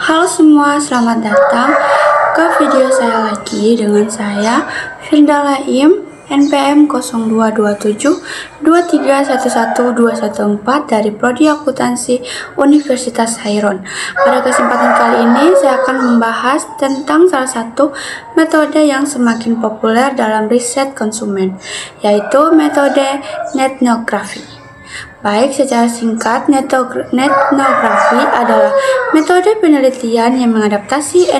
Halo semua, selamat datang ke video saya lagi dengan saya Firda Laim, NPM 022723111214 dari Prodi Akuntansi Universitas Chairon. Pada kesempatan kali ini saya akan membahas tentang salah satu metode yang semakin populer dalam riset konsumen, yaitu metode etnografi. Baik, secara singkat, etnografi adalah metode penelitian yang mengadaptasi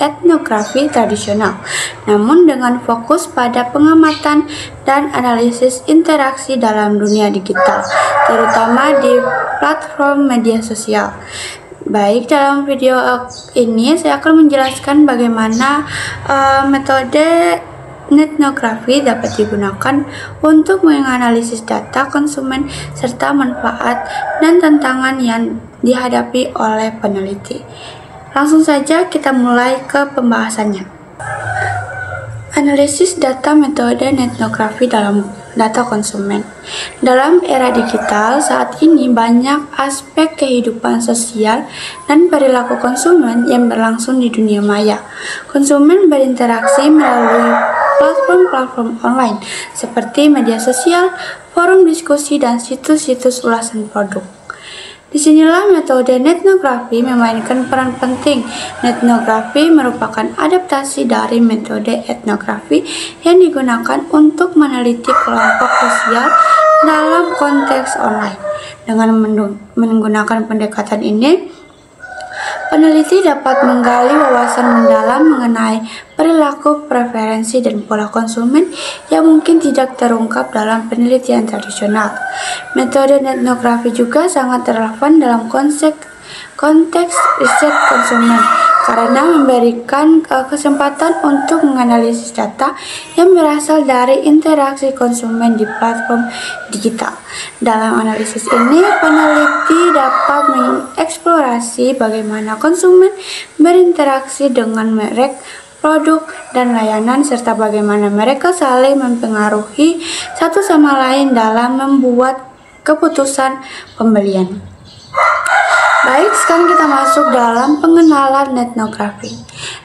etnografi tradisional, namun dengan fokus pada pengamatan dan analisis interaksi dalam dunia digital, terutama di platform media sosial. Baik, dalam video ini saya akan menjelaskan bagaimana metode etnografi dapat digunakan untuk menganalisis data konsumen serta manfaat dan tantangan yang dihadapi oleh peneliti. Langsung saja kita mulai ke pembahasannya. Analisis data metode etnografi dalam data konsumen. Dalam era digital saat ini banyak aspek kehidupan sosial dan perilaku konsumen yang berlangsung di dunia maya. Konsumen berinteraksi melalui platform-platform online seperti media sosial, forum diskusi, dan situs-situs ulasan produk. Disinilah metode etnografi memainkan peran penting. Etnografi merupakan adaptasi dari metode etnografi yang digunakan untuk meneliti kelompok sosial dalam konteks online. Dengan menggunakan pendekatan ini, peneliti dapat menggali wawasan mendalam mengenai perilaku, preferensi, dan pola konsumen yang mungkin tidak terungkap dalam penelitian tradisional. Metode etnografi juga sangat relevan dalam konteks riset konsumen karena memberikan kesempatan untuk menganalisis data yang berasal dari interaksi konsumen di platform digital. Dalam analisis ini, peneliti dapat mengeksplorasi bagaimana konsumen berinteraksi dengan merek, produk, dan layanan, serta bagaimana mereka saling mempengaruhi satu sama lain dalam membuat keputusan pembelian. Baik, sekarang kita masuk dalam pengenalan etnografi.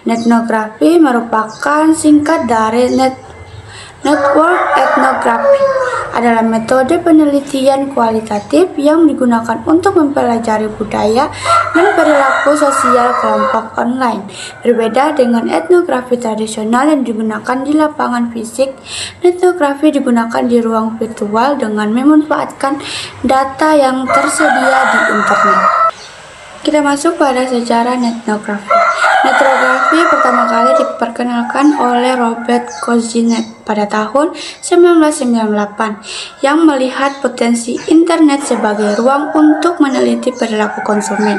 Etnografi merupakan singkat dari Network Ethnography, adalah metode penelitian kualitatif yang digunakan untuk mempelajari budaya dan perilaku sosial kelompok online. Berbeda dengan etnografi tradisional yang digunakan di lapangan fisik, etnografi digunakan di ruang virtual dengan memanfaatkan data yang tersedia di internet. Kita masuk pada sejarah etnografi. Etnografi pertama kali diperkenalkan oleh Robert Kozinet pada tahun 1998 yang melihat potensi internet sebagai ruang untuk meneliti perilaku konsumen.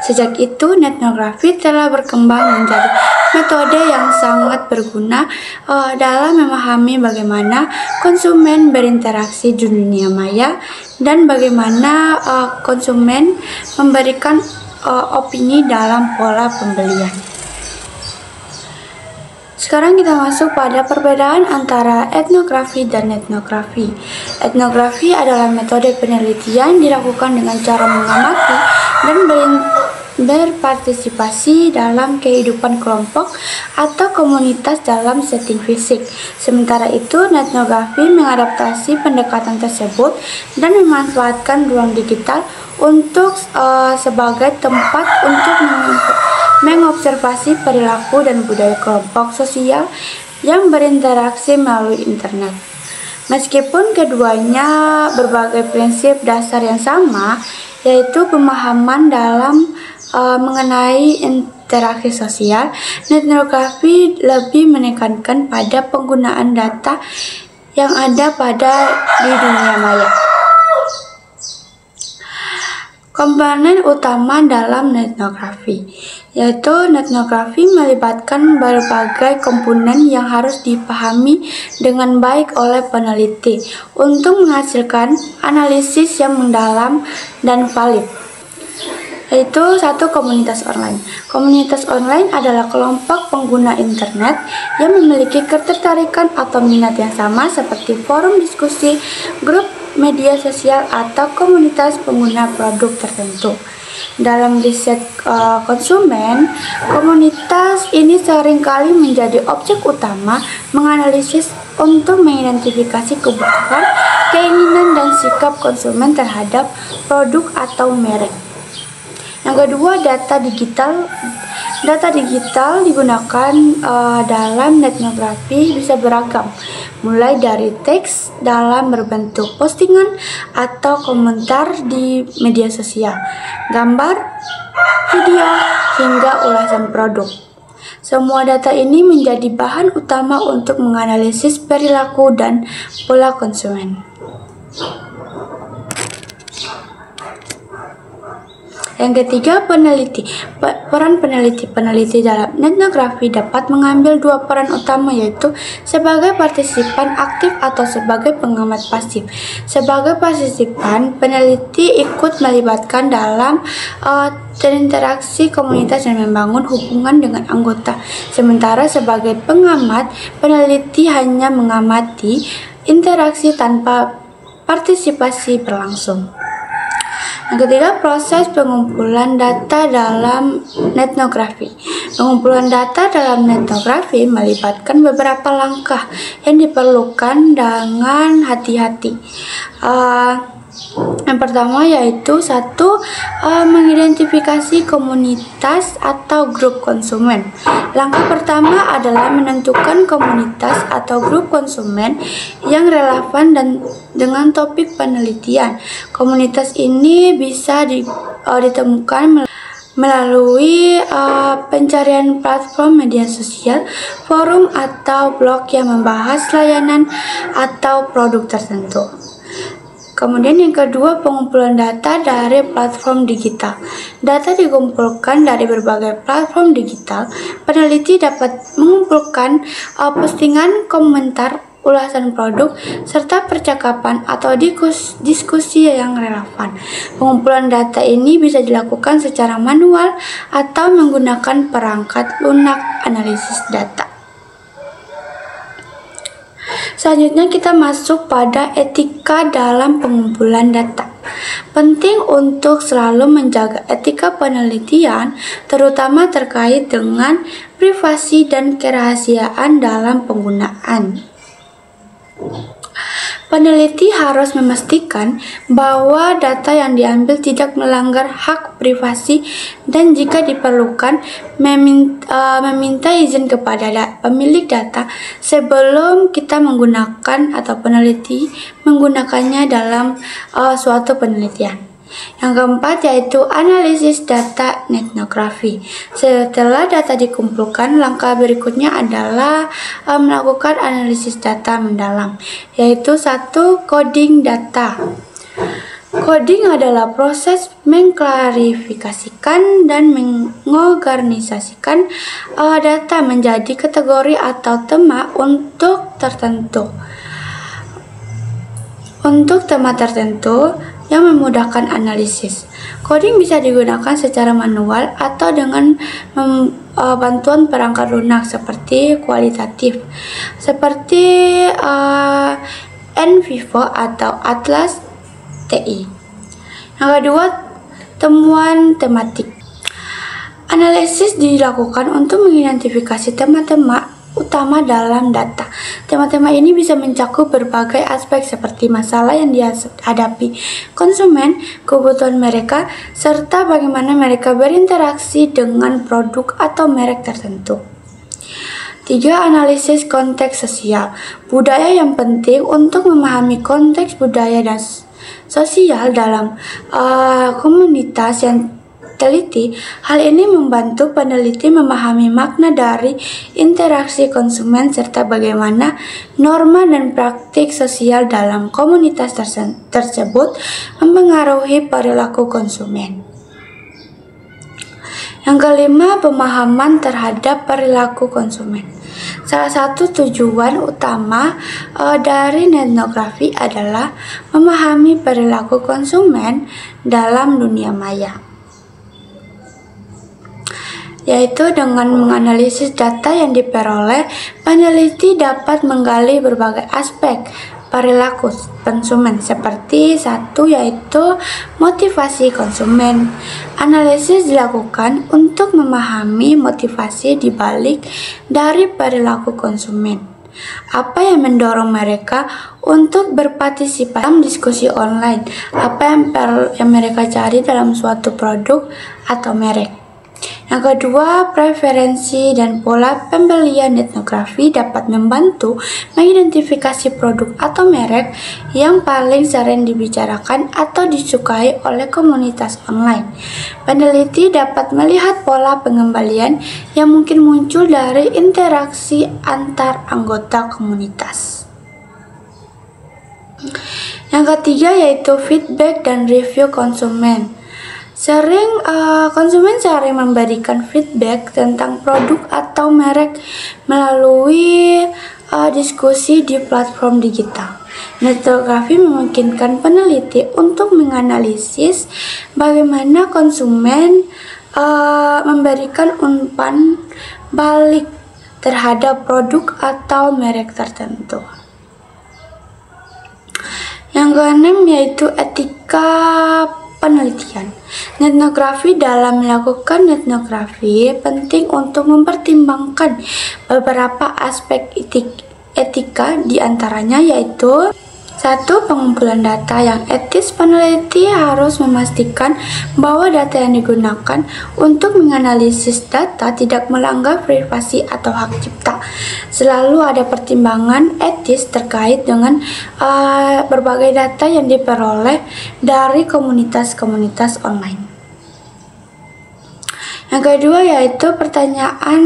Sejak itu, etnografi telah berkembang menjadi metode yang sangat berguna dalam memahami bagaimana konsumen berinteraksi di dunia maya dan bagaimana konsumen memberikan opini dalam pola pembelian. Sekarang kita masuk pada perbedaan antara etnografi dan etnografi. Etnografi adalah metode penelitian dilakukan dengan cara mengamati dan berpartisipasi dalam kehidupan kelompok atau komunitas dalam setting fisik. Sementara itu, etnografi mengadaptasi pendekatan tersebut dan memanfaatkan ruang digital untuk sebagai tempat untuk mengobservasi perilaku dan budaya kelompok sosial yang berinteraksi melalui internet. Meskipun keduanya berbagai prinsip dasar yang sama, yaitu pemahaman dalam mengenai interaksi sosial, etnografi lebih menekankan pada penggunaan data yang ada di dunia maya. Komponen utama dalam etnografi, yaitu etnografi melibatkan berbagai komponen yang harus dipahami dengan baik oleh peneliti untuk menghasilkan analisis yang mendalam dan valid. Yaitu satu, komunitas online. Komunitas online adalah kelompok pengguna internet yang memiliki ketertarikan atau minat yang sama seperti forum diskusi, grup media sosial atau komunitas pengguna produk tertentu. Dalam riset konsumen, komunitas ini seringkali menjadi objek utama menganalisis untuk mengidentifikasi kebutuhan, keinginan, dan sikap konsumen terhadap produk atau merek. Yang kedua, data digital. Data digital digunakan dalam etnografi bisa beragam, mulai dari teks dalam berbentuk postingan atau komentar di media sosial, gambar, video, hingga ulasan produk. Semua data ini menjadi bahan utama untuk menganalisis perilaku dan pola konsumen. Yang ketiga, peneliti. Peran peneliti. Peneliti dalam etnografi dapat mengambil dua peran utama, yaitu sebagai partisipan aktif atau sebagai pengamat pasif. Sebagai partisipan, peneliti ikut melibatkan dalam terinteraksi komunitas dan membangun hubungan dengan anggota. Sementara sebagai pengamat, peneliti hanya mengamati interaksi tanpa partisipasi berlangsung. Yang ketiga, proses pengumpulan data dalam etnografi. Pengumpulan data dalam etnografi melibatkan beberapa langkah yang diperlukan dengan hati-hati. Yang pertama yaitu mengidentifikasi komunitas atau grup konsumen. Langkah pertama adalah menentukan komunitas atau grup konsumen yang relevan dan dengan topik penelitian. Komunitas ini bisa ditemukan melalui pencarian platform media sosial, forum atau blog yang membahas layanan atau produk tertentu. Kemudian yang kedua, pengumpulan data dari platform digital. Data dikumpulkan dari berbagai platform digital. Peneliti dapat mengumpulkan postingan, komentar, ulasan produk, serta percakapan atau diskusi yang relevan. Pengumpulan data ini bisa dilakukan secara manual atau menggunakan perangkat lunak analisis data. Selanjutnya kita masuk pada etika dalam pengumpulan data. Penting untuk selalu menjaga etika penelitian, terutama terkait dengan privasi dan kerahasiaan dalam penggunaan. Peneliti harus memastikan bahwa data yang diambil tidak melanggar hak privasi dan jika diperlukan meminta izin kepada pemilik data sebelum kita menggunakan atau peneliti menggunakannya dalam suatu penelitian. Yang keempat yaitu analisis data etnografi. Setelah data dikumpulkan, langkah berikutnya adalah melakukan analisis data mendalam, yaitu 1. Coding data. Coding adalah proses mengklarifikasikan dan mengorganisasikan data menjadi kategori atau tema untuk tema tertentu yang memudahkan analisis. Coding bisa digunakan secara manual atau dengan bantuan perangkat lunak seperti kualitatif, seperti NVivo atau Atlas TI. Yang kedua, temuan tematik. Analisis dilakukan untuk mengidentifikasi tema-tema utama dalam data. Tema-tema ini bisa mencakup berbagai aspek seperti masalah yang dihadapi konsumen, kebutuhan mereka, serta bagaimana mereka berinteraksi dengan produk atau merek tertentu. 3. Analisis konteks sosial. Budaya yang penting untuk memahami konteks budaya dan sosial dalam komunitas yang teliti. Hal ini membantu peneliti memahami makna dari interaksi konsumen serta bagaimana norma dan praktik sosial dalam komunitas tersebut mempengaruhi perilaku konsumen. Yang kelima, pemahaman terhadap perilaku konsumen. Salah satu tujuan utama dari etnografi adalah memahami perilaku konsumen dalam dunia maya, yaitu dengan menganalisis data yang diperoleh, peneliti dapat menggali berbagai aspek perilaku konsumen seperti satu yaitu motivasi konsumen. Analisis dilakukan untuk memahami motivasi di balik dari perilaku konsumen. Apa yang mendorong mereka untuk berpartisipasi dalam diskusi online? Apa yang mereka cari dalam suatu produk atau merek? Yang kedua, preferensi dan pola pembelian etnografi dapat membantu mengidentifikasi produk atau merek yang paling sering dibicarakan atau disukai oleh komunitas online. Peneliti dapat melihat pola pengembalian yang mungkin muncul dari interaksi antar anggota komunitas. Yang ketiga yaitu feedback dan review konsumen. Konsumen sering memberikan feedback tentang produk atau merek melalui diskusi di platform digital. Etnografi memungkinkan peneliti untuk menganalisis bagaimana konsumen memberikan umpan balik terhadap produk atau merek tertentu. Yang keenam yaitu etika penelitian. Etnografi dalam melakukan etnografi penting untuk mempertimbangkan beberapa aspek etika diantaranya yaitu 1. Pengumpulan data yang etis. Peneliti harus memastikan bahwa data yang digunakan untuk menganalisis data tidak melanggar privasi atau hak cipta. Selalu ada pertimbangan etis terkait dengan berbagai data yang diperoleh dari komunitas-komunitas online. Yang kedua yaitu pertanyaan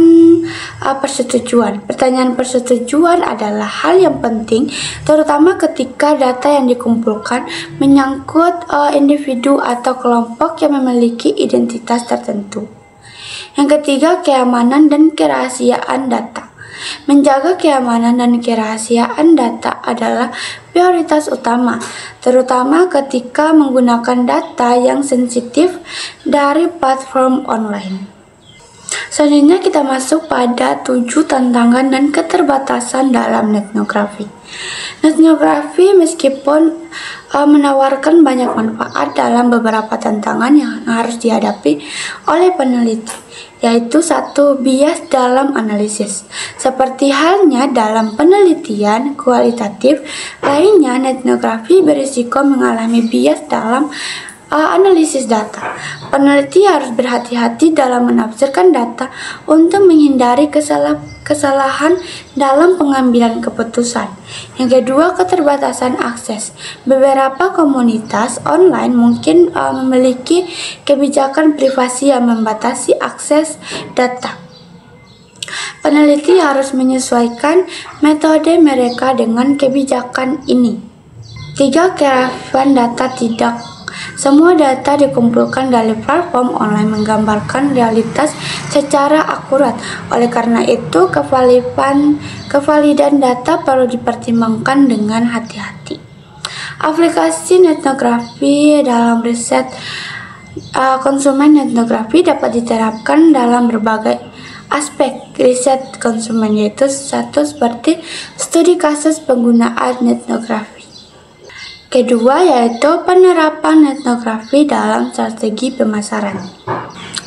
persetujuan. Pertanyaan persetujuan adalah hal yang penting, terutama ketika data yang dikumpulkan menyangkut individu atau kelompok yang memiliki identitas tertentu. Yang ketiga, keamanan dan kerahasiaan data. Menjaga keamanan dan kerahasiaan data adalah prioritas utama, terutama ketika menggunakan data yang sensitif dari platform online. Selanjutnya kita masuk pada 7 tantangan dan keterbatasan dalam etnografi. Etnografi meskipun menawarkan banyak manfaat, dalam beberapa tantangan yang harus dihadapi oleh peneliti, yaitu 1. Bias dalam analisis. Seperti halnya dalam penelitian kualitatif lainnya, etnografi berisiko mengalami bias dalam analisis data. Peneliti harus berhati-hati dalam menafsirkan data untuk menghindari kesalahan dalam pengambilan keputusan. Yang kedua, keterbatasan akses. Beberapa komunitas online mungkin memiliki kebijakan privasi yang membatasi akses data. Peneliti harus menyesuaikan metode mereka dengan kebijakan ini. 3. Kerafan data. Tidak semua data dikumpulkan dari platform online menggambarkan realitas secara akurat. Oleh karena itu, kevalidan data perlu dipertimbangkan dengan hati-hati. Aplikasi etnografi dalam riset konsumen. Etnografi dapat diterapkan dalam berbagai aspek riset konsumen, yaitu 1. Seperti studi kasus penggunaan etnografi. Kedua yaitu penerapan etnografi dalam strategi pemasaran.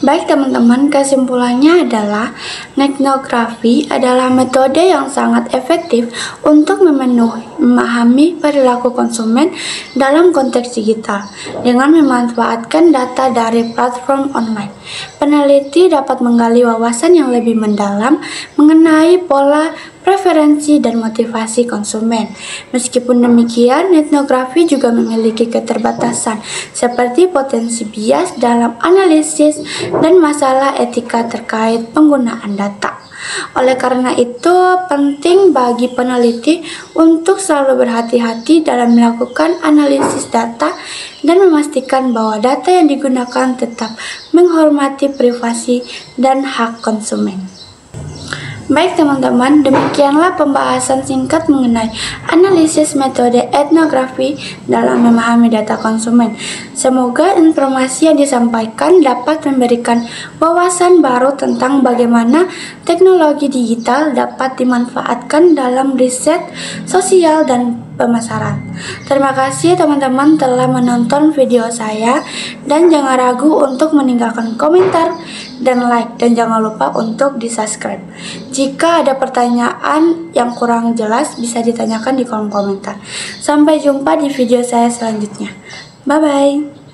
Baik teman-teman, kesimpulannya adalah etnografi adalah metode yang sangat efektif untuk memahami perilaku konsumen dalam konteks digital. Dengan memanfaatkan data dari platform online, peneliti dapat menggali wawasan yang lebih mendalam mengenai pola preferensi dan motivasi konsumen. Meskipun demikian, etnografi juga memiliki keterbatasan seperti potensi bias dalam analisis dan masalah etika terkait penggunaan data. Oleh karena itu, penting bagi peneliti untuk selalu berhati-hati dalam melakukan analisis data dan memastikan bahwa data yang digunakan tetap menghormati privasi dan hak konsumen. Baik teman-teman, demikianlah pembahasan singkat mengenai analisis metode etnografi dalam memahami data konsumen. Semoga informasi yang disampaikan dapat memberikan wawasan baru tentang bagaimana teknologi digital dapat dimanfaatkan dalam riset sosial dan pemasaran. Terima kasih teman-teman telah menonton video saya, dan jangan ragu untuk meninggalkan komentar dan like, dan jangan lupa untuk di subscribe. Jika ada pertanyaan yang kurang jelas bisa ditanyakan di kolom komentar. Sampai jumpa di video saya selanjutnya. Bye bye.